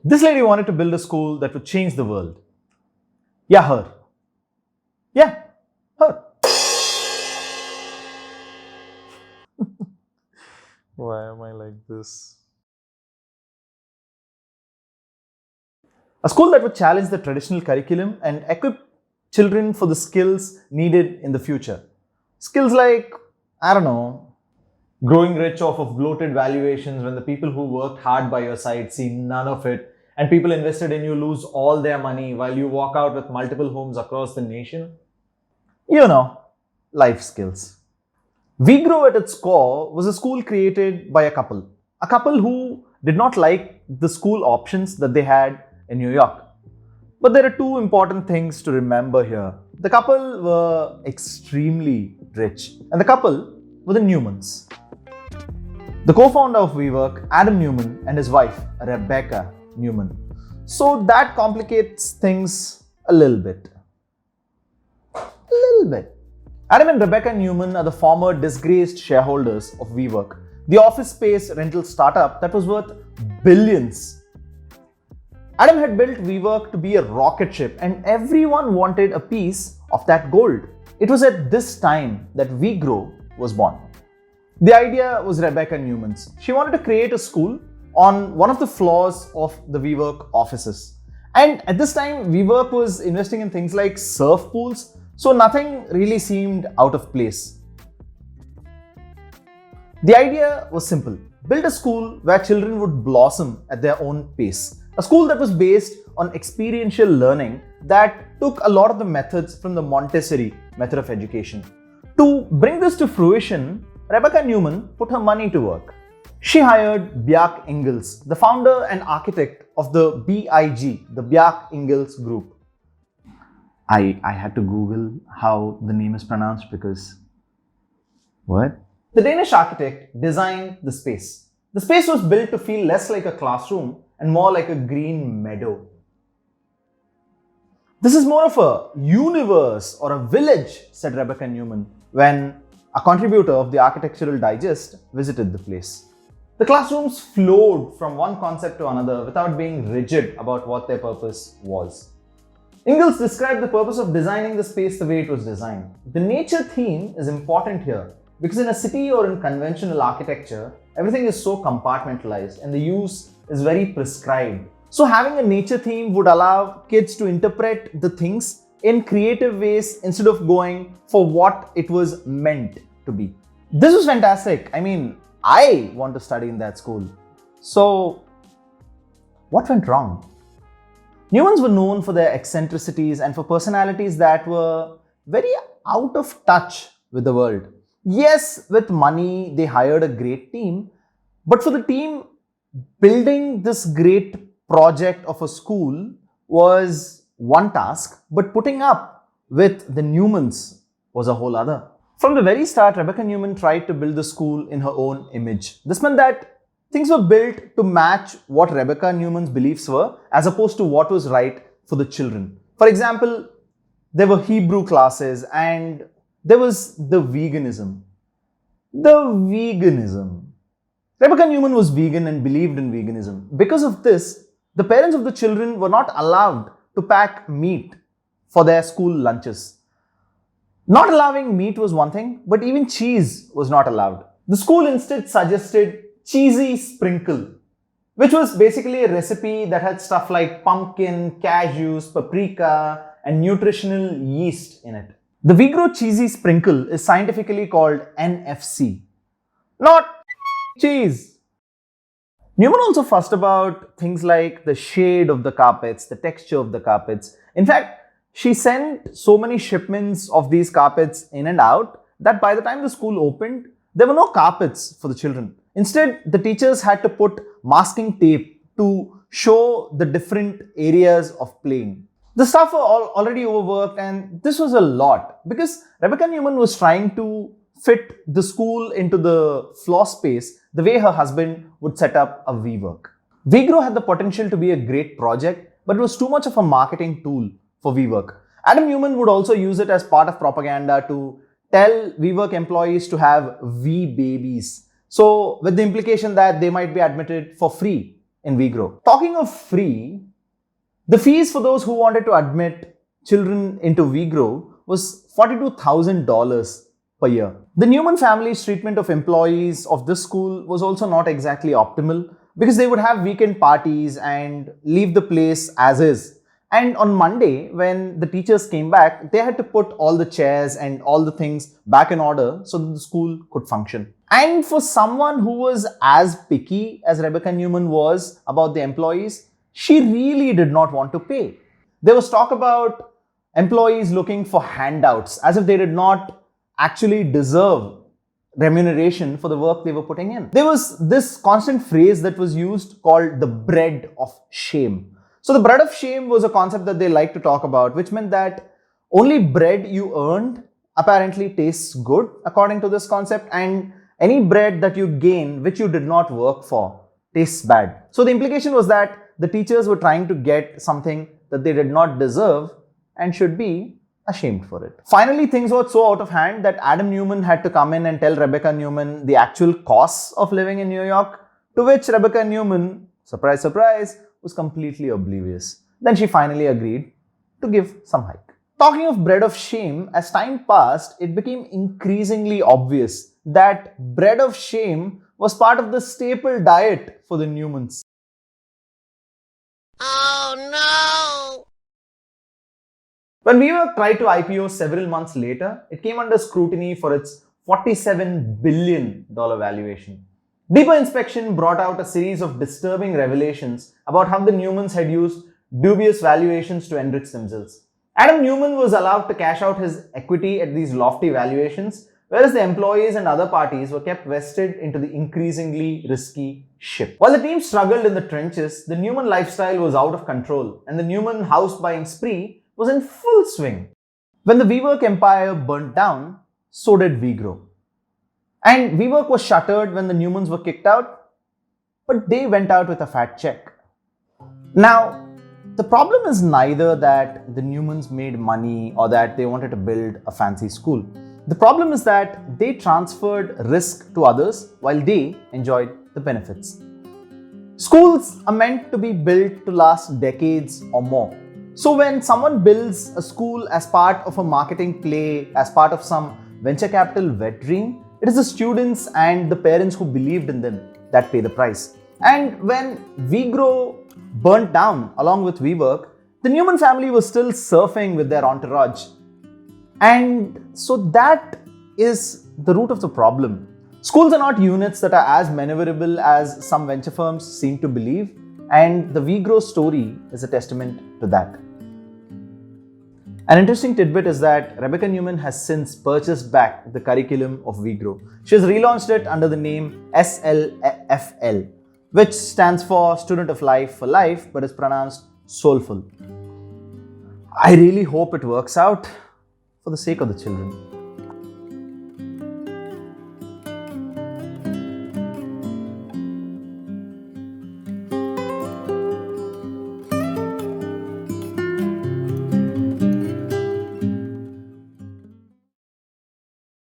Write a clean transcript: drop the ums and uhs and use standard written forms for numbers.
This lady wanted to build a school that would change the world. Yeah, her. Yeah, her. Why am I like this? A school that would challenge the traditional curriculum and equip children for the skills needed in the future. Skills like, I don't know, growing rich off of bloated valuations when the people who worked hard by your side see none of it, and people invested in you lose all their money while you walk out with multiple homes across the nation. You know, life skills. WeGrow at its core was a school created by a couple who did not like the school options that they had in New York. But there are two important things to remember here. The couple were extremely rich, and the couple were the Newmans. The co-founder of WeWork, Adam Newman, and his wife, Rebecca Newman. So that complicates things a little bit. Adam and Rebecca Newman are the former disgraced shareholders of WeWork, the office space rental startup that was worth billions. Adam had built WeWork to be a rocket ship, and everyone wanted a piece of that gold. It was at this time that WeGrow was born. The idea was Rebecca Newman's. She wanted to create a school on one of the floors of the WeWork offices. And at this time, WeWork was investing in things like surf pools, so nothing really seemed out of place. The idea was simple. Build a school where children would blossom at their own pace. A school that was based on experiential learning that took a lot of the methods from the Montessori method of education. To bring this to fruition, Rebecca Newman put her money to work. She hired Bjarke Ingels, the founder and architect of the BIG, the Bjarke Ingels Group. I had to Google how the name is pronounced because... What? The Danish architect designed the space. The space was built to feel less like a classroom and more like a green meadow. This is more of a universe or a village, said Rebecca Newman when a contributor of the Architectural Digest visited the place. The classrooms flowed from one concept to another without being rigid about what their purpose was. Ingels described the purpose of designing the space the way it was designed. The nature theme is important here because in a city or in conventional architecture, everything is so compartmentalized and the use is very prescribed. So having a nature theme would allow kids to interpret the things in creative ways instead of going for what it was meant to be. This was fantastic. I mean, I want to study in that school. So, what went wrong? Newmans were known for their eccentricities and for personalities that were very out of touch with the world. Yes, with money, they hired a great team, but for the team, building this great project of a school was one task, but putting up with the Newmans was a whole other. From the very start, Rebecca Newman tried to build the school in her own image. This meant that things were built to match what Rebecca Newman's beliefs were as opposed to what was right for the children. For example, there were Hebrew classes and there was the veganism. Rebecca Newman was vegan and believed in veganism. Because of this, the parents of the children were not allowed to pack meat for their school lunches. Not allowing meat was one thing, but even cheese was not allowed. The school instead suggested cheesy sprinkle, which was basically a recipe that had stuff like pumpkin, cashews, paprika, and nutritional yeast in it. The WeGrow cheesy sprinkle is scientifically called NFC, not cheese. Newman also fussed about things like the shade of the carpets, the texture of the carpets. In fact, she sent so many shipments of these carpets in and out that by the time the school opened, there were no carpets for the children. Instead, the teachers had to put masking tape to show the different areas of playing. The staff were already overworked, and this was a lot because Rebecca Newman was trying to fit the school into the floor space the way her husband would set up a WeWork. WeGrow had the potential to be a great project, but it was too much of a marketing tool for WeWork. Adam Newman would also use it as part of propaganda to tell WeWork employees to have We babies. So with the implication that they might be admitted for free in WeGrow. Talking of free, the fees for those who wanted to admit children into WeGrow was $42,000 per year. The Newman family's treatment of employees of this school was also not exactly optimal because they would have weekend parties and leave the place as is. And on Monday, when the teachers came back, they had to put all the chairs and all the things back in order so that the school could function. And for someone who was as picky as Rebecca Newman was about the employees, she really did not want to pay. There was talk about employees looking for handouts as if they did not actually deserve remuneration for the work they were putting in. There was this constant phrase that was used called the bread of shame. So the bread of shame was a concept that they like to talk about, which meant that only bread you earned apparently tastes good according to this concept, and any bread that you gain which you did not work for tastes bad. So the implication was that the teachers were trying to get something that they did not deserve and should be ashamed for it. Finally, things were so out of hand that Adam Newman had to come in and tell Rebecca Newman the actual costs of living in New York, to which Rebecca Newman, surprise, surprise, was completely oblivious. Then she finally agreed to give some hike. Talking of bread of shame, as time passed, it became increasingly obvious that bread of shame was part of the staple diet for the Newmans. Oh no! When WeWork tried to IPO several months later, it came under scrutiny for its $47 billion valuation. Deeper inspection brought out a series of disturbing revelations about how the Newmans had used dubious valuations to enrich themselves. Adam Newman was allowed to cash out his equity at these lofty valuations, whereas the employees and other parties were kept vested into the increasingly risky ship. While the team struggled in the trenches, the Newman lifestyle was out of control, and the Newman house buying spree was in full swing. When the WeWork empire burnt down, so did WeGrow. And WeWork was shuttered when the Newmans were kicked out, but they went out with a fat check. Now, the problem is neither that the Newmans made money or that they wanted to build a fancy school. The problem is that they transferred risk to others while they enjoyed the benefits. Schools are meant to be built to last decades or more. So when someone builds a school as part of a marketing play, as part of some venture capital wet dream, it is the students and the parents who believed in them that pay the price. And when WeGrow burnt down along with WeWork, the Newman family was still surfing with their entourage. And so that is the root of the problem. Schools are not units that are as maneuverable as some venture firms seem to believe, and the WeGrow story is a testament to that. An interesting tidbit is that Rebecca Newman has since purchased back the curriculum of WeGrow. She has relaunched it under the name SLFL, which stands for Student of Life for Life, but is pronounced soulful. I really hope it works out for the sake of the children.